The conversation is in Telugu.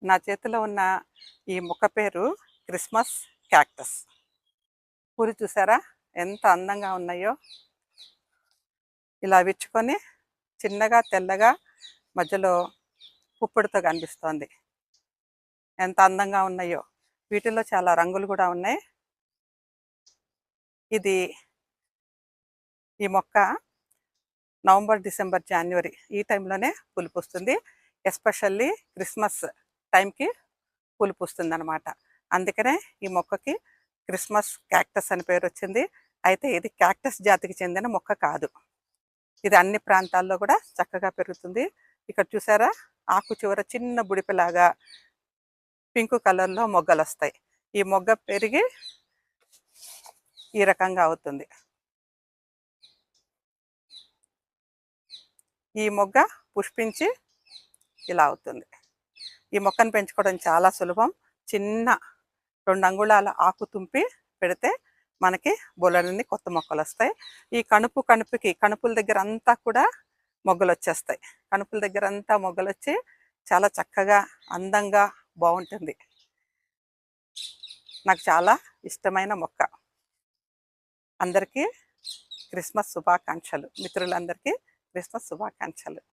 నా చేతిలో ఉన్న ఈ మొక్క పేరు క్రిస్మస్ క్యాక్టస్. పూలు చూసారా ఎంత అందంగా ఉన్నాయో. ఇలా విచ్చుకొని చిన్నగా తెల్లగా మధ్యలో పుప్పొడితో కనిపిస్తోంది. ఎంత అందంగా ఉన్నాయో. వీటిల్లో చాలా రంగులు కూడా ఉన్నాయి. ఈ మొక్క నవంబర్, డిసెంబర్, జనవరి ఈ టైంలోనే పూలు పూస్తుంది. ఎస్పెషల్లీ క్రిస్మస్ టైంకి పూలు పూస్తుంది అనమాట. అందుకనే ఈ మొక్కకి క్రిస్మస్ క్యాక్టస్ అని పేరు వచ్చింది. అయితే ఇది క్యాక్టస్ జాతికి చెందిన మొక్క కాదు. ఇది అన్ని ప్రాంతాల్లో కూడా చక్కగా పెరుగుతుంది. ఇక్కడ చూసారా, ఆకు చివర చిన్న బుడిపిలాగా పింక్ కలర్లో మొగ్గలు వస్తాయి. ఈ మొగ్గ పెరిగి ఈ రకంగా అవుతుంది. ఈ మొగ్గ పుష్పించి ఇలా అవుతుంది. ఈ మొక్కను పెంచుకోవడం చాలా సులభం. చిన్న 2 అంగుళాల ఆకు తుంపి పెడితే మనకి బోలెడన్ని కొత్త మొక్కలు వస్తాయి. ఈ కణుపుల దగ్గర అంతా కూడా మొగ్గలు వచ్చేస్తాయి. కణుపుల దగ్గర అంతా మొగ్గలు వచ్చి చాలా చక్కగా అందంగా బాగుంటుంది. నాకు చాలా ఇష్టమైన మొక్క. అందరికీ క్రిస్మస్ శుభాకాంక్షలు. మిత్రులందరికీ క్రిస్మస్ శుభాకాంక్షలు.